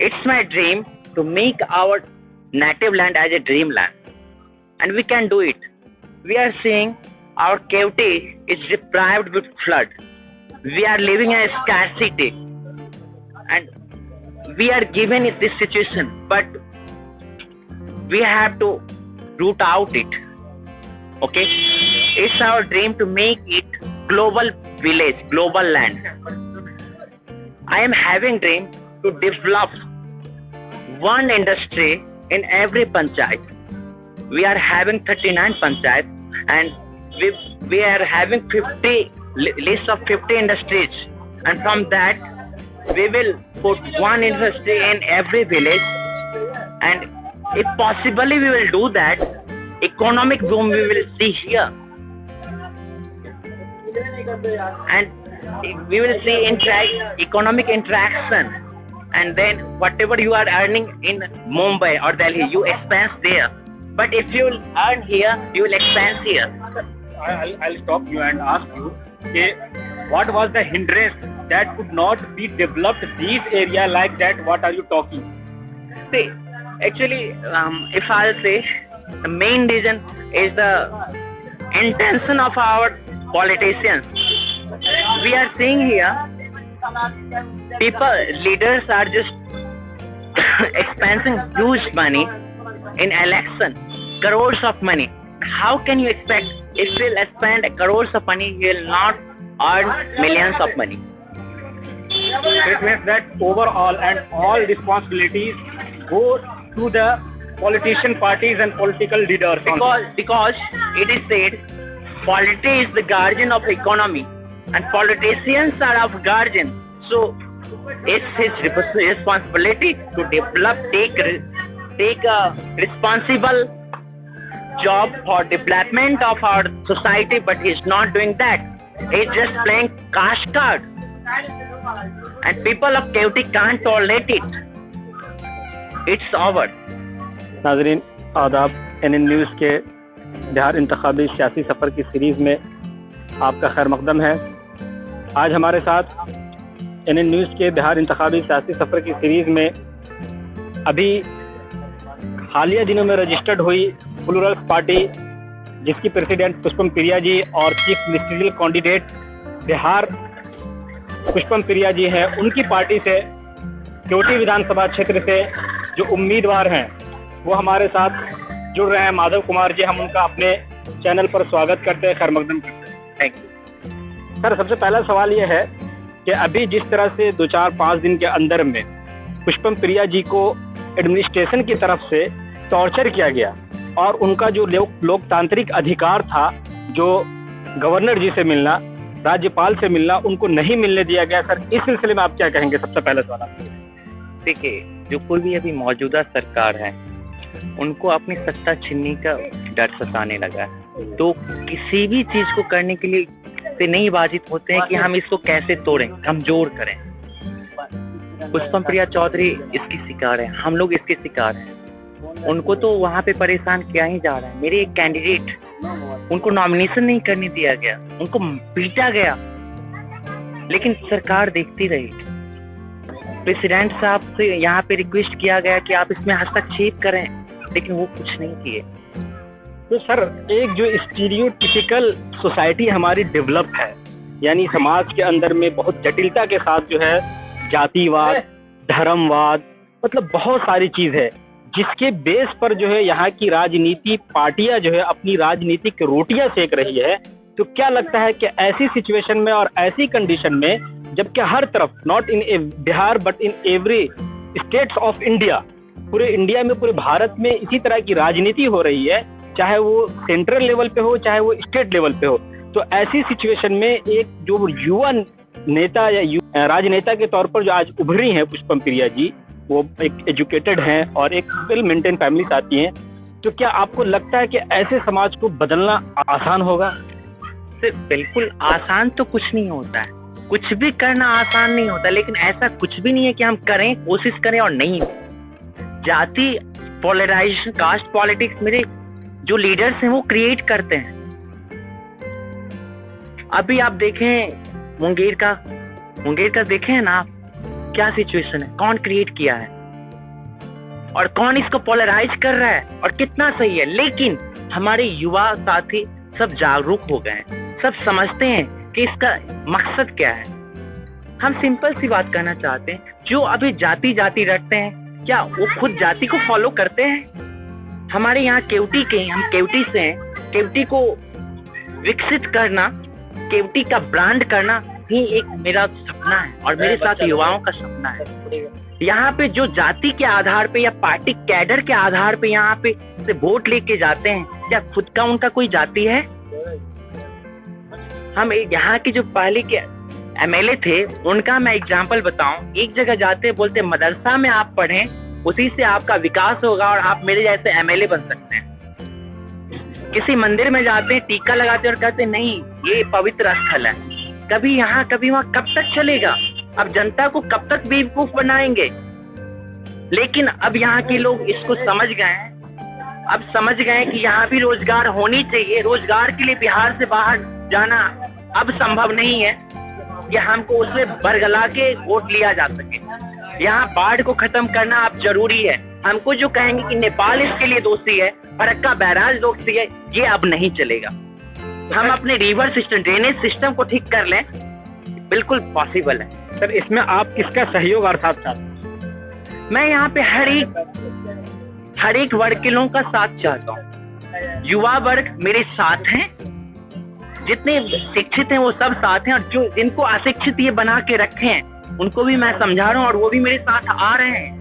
It's my dream to make our native land as a dreamland, and we can do it. We are seeing our county is deprived with flood. We are living in a scarcity, and we are given in this situation, but we have to root out it. Okay, it's our dream to make it global village, global land. I am having dream to develop one industry in every panchayat. We are having 39 panchayat, and we are having 50 list of 50 industries, and from that we will put one industry in every village, and if possibly we will do that, economic boom we will see here, and we will see economic interaction, and then whatever you are earning in Mumbai or Delhi, you expense there. But if you will earn here, you will expense here. I'll stop you and ask you, what was the hindrance that could not be developed these area like that? What are you talking? See, actually, if I'll say, the main reason is the intention of our politicians. We are seeing here, leaders are just expensing huge money in election, crores of money. How can you expect if we'll spend crores of money, we will not earn millions of money? It means that overall and all responsibilities go to the politician parties and political leaders. Because it is said, polity is the guardian of economy, and politicians are of guardian. So it's his responsibility to develop, take a responsible job for development of our society, but he's not doing that. He's just playing cash card, and people of County can't tolerate it. It's over. नाज़रीन आदाब, NN news के बिहार इंतखाबी सियासी सफ़र की series में आपका खैर मकदम है। आज हमारे साथ NN न्यूज़ के बिहार इंतखाबी सियासी सफ़र की सीरीज़ में अभी हालिया दिनों में रजिस्टर्ड हुई प्लूरल्स पार्टी, जिसकी प्रेसिडेंट पुष्पम प्रिया जी और chief ministerial candidate Bihar Pushpam Priya ji हैं, उनकी पार्टी से कोटी विधानसभा क्षेत्र से जो उम्मीदवार हैं वो हमारे साथ जुड़ रहे हैं। माधव कुमार जी, हम उनका अपने चैनल पर स्वागत करते हैं, खैर मकदम करते हैं। Thank you sir. सबसे पहला सवाल ये है कि अभी जिस तरह से 2-4-5 दिन के अंदर में पुष्पम प्रिया जी को एडमिनिस्ट्रेशन की तरफ से टॉर्चर किया गया और उनका जो लोकतांत्रिक अधिकार था, जो गवर्नर जी से मिलना, राज्यपाल से मिलना, उनको नहीं मिलने दिया गया। सर, इस सिलसिले में आप क्या कहेंगे? सबसे पहला सवाल आपसे। देखिए, जो कोई भी अभी मौजूदा सरकार है, उनको अपनी सत्ता छीनने का डर सताने लगा है, तो किसी भी चीज को करने के लिए से नहीं बाजित होते हैं कि हम इसको कैसे तोड़ें, कमजोर करें। पुष्पम प्रिया चौधरी इसकी शिकार है, हम लोग इसके शिकार हैं। उनको तो वहाँ पे परेशान किया ही जा रहा है। मेरे एक कैंडिडेट, उनको नॉमिनेशन नहीं करने दिया गया, उनको पीटा गया, लेकिन सरकार देखती रही। प्रेसिडेंट साहब से यहाँ पे रिक्वेस्ट किया गया कि आप इसमें हस्तक्षेप करें, लेकिन वो कुछ नहीं किए। तो सर, एक जो स्टीरियोटिपिकल सोसाइटी हमारी डेवलप है, यानी समाज के अंदर में बहुत जटिलता के साथ जो है जातिवाद, धर्मवाद, मतलब बहुत सारी चीज है, जिसके बेस पर जो है यहाँ की राजनीति पार्टियां जो है अपनी राजनीतिक रोटियां सेक रही है। तो क्या लगता है कि ऐसी सिचुएशन में और ऐसी कंडीशन में, जबकि हर तरफ, not in Bihar but in every states of India, पूरे इंडिया में, पूरे भारत में इसी तरह की राजनीति हो रही है, चाहे वो सेंट्रल लेवल पे हो, चाहे वो स्टेट लेवल पे हो, तो ऐसी सिचुएशन में एक जो युवा नेता या राजनेता के तौर पर जो आज उभरी हैं पुष्पम प्रिया जी, वो एक एजुकेटेड हैं और एक वेल मेंटेन फैमिली से आती हैं, तो क्या आपको लगता है कि ऐसे समाज को बदलना आसान होगा? सिर्फ बिल्कुल आसान तो कुछ नहीं होता है, कुछ भी करना आसान नहीं होता, लेकिन ऐसा कुछ भी नहीं है कि हम करें, कोशिश करें और नहीं। जाति पोलराइजेशन, कास्ट पॉलिटिक्स मेरे जो लीडर्स हैं वो क्रिएट करते हैं। अभी आप देखें मुंगेर का देखें ना आप, क्या सिचुएशन है, कौन क्रिएट किया है? और कौन इसको पोलराइज कर रहा है और कितना सही है। लेकिन हमारे युवा साथी सब जागरूक हो गए हैं, सब समझते हैं कि इसका मकसद क्या है। हम सिंपल सी बात कहना चाहते हैं, जो अभी जाति जाति रटते हैं, क्या वो खुद जाति को फॉलो करते हैं? हमारे यहाँ केवटी के, हम केवटी से हैं, केवटी को विकसित करना, केवटी का ब्रांड करना ही एक मेरा सपना है और मेरे साथ युवाओं का सपना है। यहाँ पे जो जाति के आधार पे या पार्टी कैडर के आधार पे यहाँ पे से वोट लेके जाते हैं, क्या खुद का उनका कोई जाति है? हम यहाँ के जो पहले के एमएलए थे उनका मैं एग्जांपल बताऊं, एक जगह जाते बोलते मदरसा में आप पढ़ें, उसी से आपका विकास होगा और आप मेरे जैसे एमएलए बन सकते हैं। किसी मंदिर में जाते हैं, टीका लगाते और कहते नहीं ये पवित्र स्थल है। कभी यहाँ कभी वहां, कब तक चलेगा? अब जनता को कब तक बेवकूफ बनाएंगे? लेकिन अब यहाँ के लोग इसको समझ गए हैं, अब समझ गए कि यहाँ भी रोजगार होनी चाहिए। रोजगार के लिए बिहार से बाहर जाना अब संभव नहीं है कि हमको उसमें बरगला के वोट लिया जा सके। यहाँ बाढ़ को खत्म करना अब जरूरी है। हमको जो कहेंगे कि नेपाल इसके लिए दोषी है, फरक्का बैराज दोषी है, ये अब नहीं चलेगा। हम अपने रिवर सिस्टम, ड्रेनेज सिस्टम को ठीक कर लें, बिल्कुल पॉसिबल है। सर इसमें आप किसका सहयोग और साथ चाहते हैं? मैं यहाँ पे हर एक वर्ग के लोगों का साथ चाहता हूँ। युवा वर्ग मेरे साथ हैं, जितने शिक्षित हैं वो सब साथ हैं, और जो जिनको अशिक्षित ये बना के रखे हैं उनको भी मैं समझा रहा हूँ और वो भी मेरे साथ आ रहे हैं।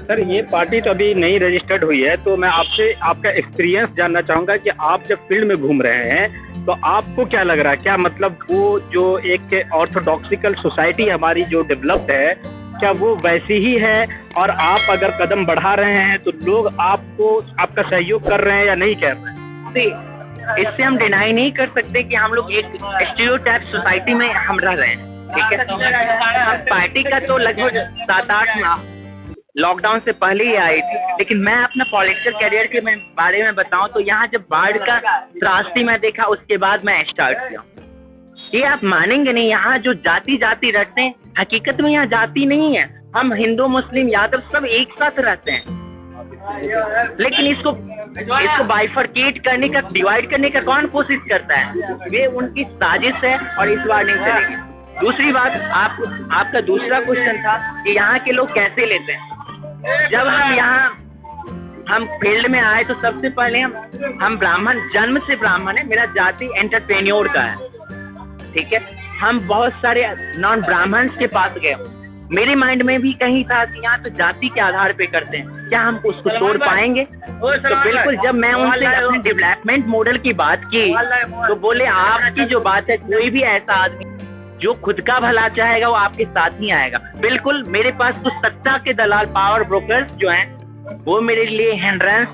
सर ये पार्टी तो अभी नई रजिस्टर्ड हुई है, तो मैं आपसे आपका एक्सपीरियंस जानना चाहूंगा कि आप जब फील्ड में घूम रहे हैं तो आपको क्या लग रहा है? क्या मतलब वो जो एक ऑर्थोडॉक्सिकल सोसाइटी हमारी जो डेवलप्ड है, क्या वो वैसी ही है? और आप अगर कदम बढ़ा रहे हैं तो लोग आपको आपका सहयोग कर रहे हैं या नहीं कर रहे हैं? इससे हम डिनाई नहीं कर सकते कि हम लोग एक स्टीरियोटाइप सोसाइटी में हम रह रहे हैं, ठीक है। पार्टी का तो लगभग 7-8 माह लॉकडाउन से पहले ही आई थी, लेकिन मैं अपना पॉलिटिकल करियर के बारे में बताऊं तो यहाँ जब बाढ़ का त्रासदी मैं देखा, उसके बाद मैं स्टार्ट किया। ये आप मानेंगे नहीं, यहाँ जो जाति जाति रखते हैं, हकीकत में यहाँ जाति नहीं है। हम हिंदू मुस्लिम यादव सब एक साथ रहते हैं, लेकिन इसको बाइफरकेट करने का, डिवाइड करने का कौन कोशिश करता है? ये उनकी साजिश है और इस बार नहीं चलेगी। दूसरी बात, आपका दूसरा क्वेश्चन था कि यहाँ के लोग कैसे लेते हैं। जब हम फील्ड में आए तो सबसे पहले हम ब्राह्मण, जन्म से ब्राह्मण है, मेरा जाति एंटरप्रेन्योर का है, ठीक है। हम बहुत सारे नॉन ब्राह्मण्स के पास गए, मेरे माइंड में भी कहीं था कि यहाँ तो जाति के आधार पे करते हैं, क्या हम उसको तोड़ पाएंगे? तो बिल्कुल, जब मैं उनसे अपने डेवलपमेंट मॉडल की बात की तो बोले आपकी जो बात है, कोई भी ऐसा आदमी जो खुद का भला चाहेगा वो आपके साथ नहीं आएगा। बिल्कुल, मेरे पास कुछ सत्ता के दलाल, पावर ब्रोकर्स जो हैं, वो मेरे लिए हिंड्रेंस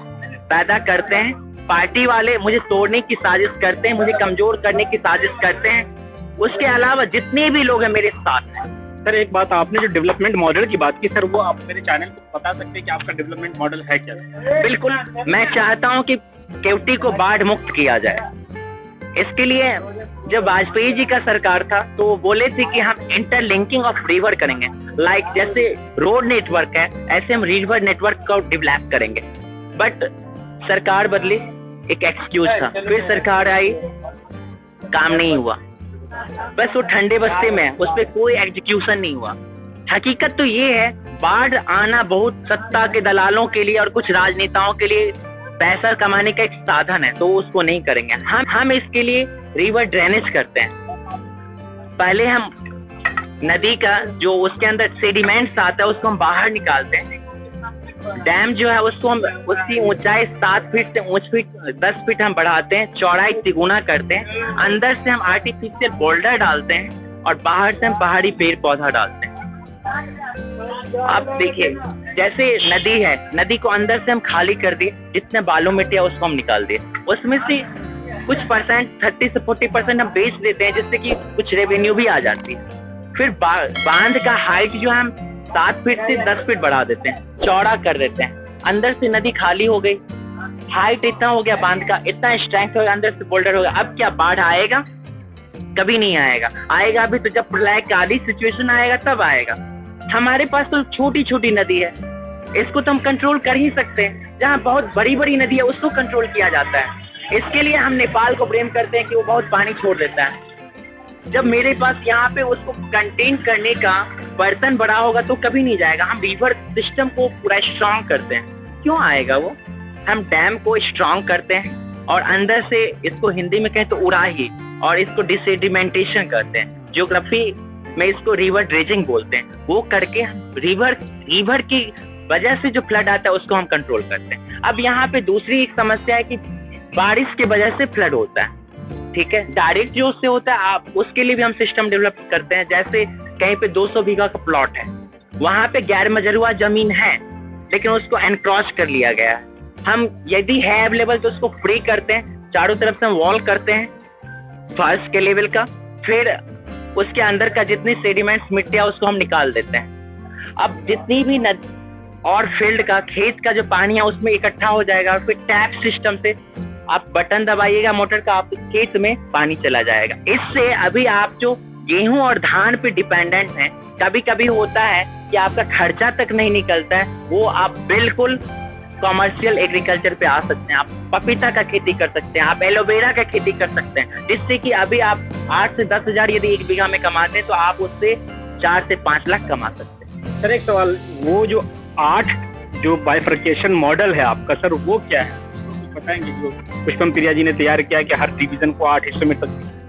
पैदा करते हैं। पार्टी वाले मुझे तोड़ने की साजिश करते हैं, मुझे कमजोर करने की साजिश करते हैं। उसके अलावा जितने भी लोग हैं मेरे साथ हैं। सर एक बात, आपने जो डेवलपमेंट मॉडल की बात की, सर वो आप मेरे चैनल को बता सकते हैं कि आपका डेवलपमेंट मॉडल है क्या? बिल्कुल, मैं चाहता हूं कि केवटी को बाढ़ मुक्त किया जाए। इसके लिए जब वाजपेयी जी का सरकार था तो वो बोले थे कि हम इंटरलिंकिंग ऑफ रिवर करेंगे, लाइक जैसे रोड नेटवर्क है ऐसे हम रिवर नेटवर्क को डेवलप करेंगे। बट सरकार बदली, एक एक्सक्यूज था, फिर सरकार आई, काम नहीं हुआ, बस वो ठंडे बस्ते में है, उस पर कोई एग्जीक्यूशन नहीं हुआ। हकीकत तो ये है, बाढ़ आना बहुत सत्ता के दलालों के लिए और कुछ राजनेताओं के लिए पैसा कमाने का एक साधन है, तो उसको नहीं करेंगे। हम इसके लिए रिवर ड्रेनेज करते हैं। पहले हम नदी का जो उसके अंदर सेडिमेंट्स आता है उसको हम बाहर निकालते हैं। डैम जो है उसको हम उसकी ऊंचाई 7 फीट से 10 फीट हम बढ़ाते हैं, चौड़ाई तिगुना करते हैं। अंदर से हम आर्टिफिशियल बोल्डर डालते हैं और बाहर से हम पहाड़ी पेड़ पौधा डालते हैं। आप देखिए, जैसे नदी है, नदी को अंदर से हम खाली कर दिए, जितने बालू मिट्टी है उसको हम निकाल दिए, उसमें से कुछ परसेंट 30 से 40% हम बेच देते हैं, जिससे कि कुछ रेवेन्यू भी आ जाती है। फिर बांध का हाइट जो हम 7 फीट से 10 फीट बढ़ा देते हैं, चौड़ा कर देते हैं। अंदर से नदी खाली हो गई, हाइट इतना हो गया बांध का, इतना स्ट्रेंथ हो गया, अंदर से बोल्डर हो गया। अब क्या बाढ़ आएगा? कभी नहीं आएगा। आएगा भी तो जब प्रलयकाली सिचुएशन आएगा तब आएगा। हमारे पास तो छोटी छोटी नदी है, इसको तो हम कंट्रोल कर ही सकते हैं। जहाँ बहुत बड़ी बड़ी नदी है उसको कंट्रोल किया जाता है। इसके लिए हम नेपाल को ब्लेम करते हैं कि वो बहुत पानी छोड़ देता है। जब मेरे पास यहाँ पे उसको कंटेन करने का बर्तन बड़ा होगा तो कभी नहीं जाएगा। हम रिवर सिस्टम को पूरा स्ट्रांग करते हैं, क्यों आएगा वो? हम डैम को स्ट्रांग करते हैं और अंदर से इसको हिंदी में कहें तो उड़ाही, और इसको डिसेडिमेंटेशन करते हैं। ज्योग्राफी में इसको रिवर ड्रेजिंग बोलते हैं। वो करके रिवर की वजह से जो फ्लड आता है उसको हम कंट्रोल करते हैं। अब यहाँ पे दूसरी एक समस्या है कि बारिश की वजह से फ्लड होता है, ठीक है। डायरेक्ट जो उससे होता है आप उसके लिए भी हम सिस्टम डेवलप करते हैं। जैसे कहीं पे 200 बीघा का प्लॉट है, वहां पे गैर मजरूआ जमीन है लेकिन उसको एनक्रॉच कर लिया गया है। हम यदि है अवेलेबल तो उसको फ्री करते हैं, चारों तरफ से हम वॉल करते हैं फर्स्ट के लेवल का, फिर उसके अंदर का जितनी सेडिमेंट्स मिट्टियां उसको हम निकाल देते हैं। अब जितनी भी और फील्ड का खेत का जो पानी है उसमें इकट्ठा हो जाएगा और फिर टैप सिस्टम से आप बटन दबाइएगा मोटर का, आप खेत में पानी चला जाएगा। इससे अभी आप जो गेहूं और धान पे डिपेंडेंट हैं, कभी कभी होता है कि आपका खर्चा तक नहीं निकलता है, वो आप बिल्कुल कॉमर्शियल एग्रीकल्चर पे आ सकते हैं। आप पपीता का खेती कर सकते हैं, आप एलोवेरा का खेती कर सकते हैं, जिससे कि अभी आप 8 से 10 हजार यदि एक बीघा में कमाते हैं तो आप उससे 4 से 5 लाख कमा सकते हैं। सर एक सवाल, वो जो 8 जो बाइफर्केशन मॉडल है आपका सर, वो क्या है बताएंगे? जो पुष्पम प्रिया जी ने तैयार किया कि हर डिवीजन को 8 हिस्सों में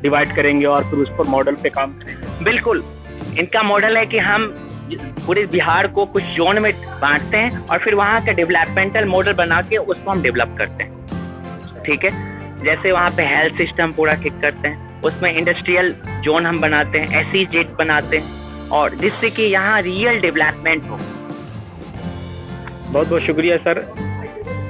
डिवाइड करेंगे और फिर उस पर मॉडल पे काम करेंगे। बिल्कुल, इनका मॉडल है कि हम पूरे बिहार को कुछ जोन में बांटते हैं और फिर वहाँ का डेवलपमेंटल मॉडल बना के उसको हम डेवलप करते हैं, ठीक है। जैसे वहाँ पे हेल्थ सिस्टम पूरा ठीक करते हैं, उसमें इंडस्ट्रियल जोन हम बनाते हैं, SEZ बनाते हैं, और जिससे कि यहाँ रियल डेवलपमेंट हो। बहुत बहुत शुक्रिया सर।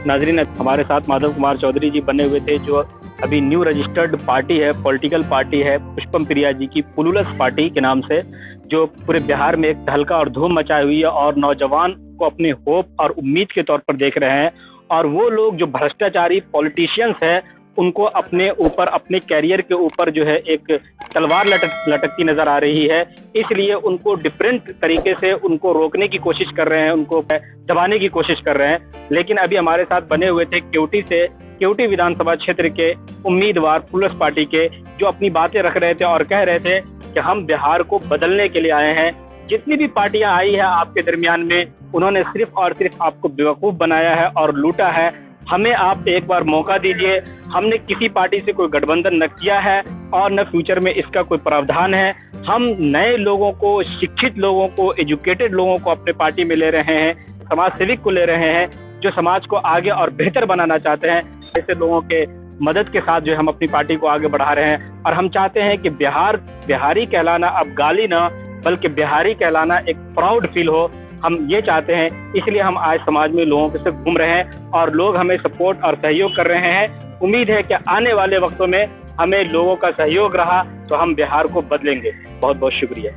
नाजरीन, हमारे साथ माधव कुमार चौधरी जी बने हुए थे, जो अभी न्यू रजिस्टर्ड पार्टी है, पॉलिटिकल पार्टी है पुष्पम प्रिया जी की, पुलुलस पार्टी के नाम से, जो पूरे बिहार में एक तहलका और धूम मचाई हुई है और नौजवान को अपने होप और उम्मीद के तौर पर देख रहे हैं। और वो लोग जो भ्रष्टाचारी पॉलिटिशियंस हैं उनको अपने ऊपर, अपने कैरियर के ऊपर जो है एक तलवार लटकती नजर आ रही है, इसलिए उनको डिफरेंट तरीके से उनको रोकने की कोशिश कर रहे हैं, उनको दबाने की कोशिश कर रहे हैं। लेकिन अभी हमारे साथ बने हुए थे केवटी विधानसभा क्षेत्र के उम्मीदवार पुलुलस पार्टी के, जो अपनी बातें रख रहे थे और कह रहे थे कि हम बिहार को बदलने के लिए आए हैं। जितनी भी पार्टियां आई है आपके दरमियान में, उन्होंने सिर्फ और सिर्फ आपको बेवकूफ बनाया है और लूटा है। हमें आप एक बार मौका दीजिए। हमने किसी पार्टी से कोई गठबंधन न किया है और न फ्यूचर में इसका कोई प्रावधान है। हम नए लोगों को, शिक्षित लोगों को, एजुकेटेड लोगों को अपने पार्टी में ले रहे हैं, समाज सेविक को ले रहे हैं, जो समाज को आगे और बेहतर बनाना चाहते हैं। ऐसे लोगों के मदद के साथ जो हम अपनी पार्टी को आगे बढ़ा रहे हैं। और हम चाहते हैं कि बिहारी कहलाना अब गाली ना, बल्कि बिहारी कहलाना एक प्राउड फील हो। हम ये चाहते हैं, इसलिए हम आज समाज में लोगों के साथ घूम रहे हैं और लोग हमें सपोर्ट और सहयोग कर रहे हैं। उम्मीद है कि आने वाले वक्तों में हमें लोगों का सहयोग रहा तो हम बिहार को बदलेंगे। बहुत बहुत शुक्रिया।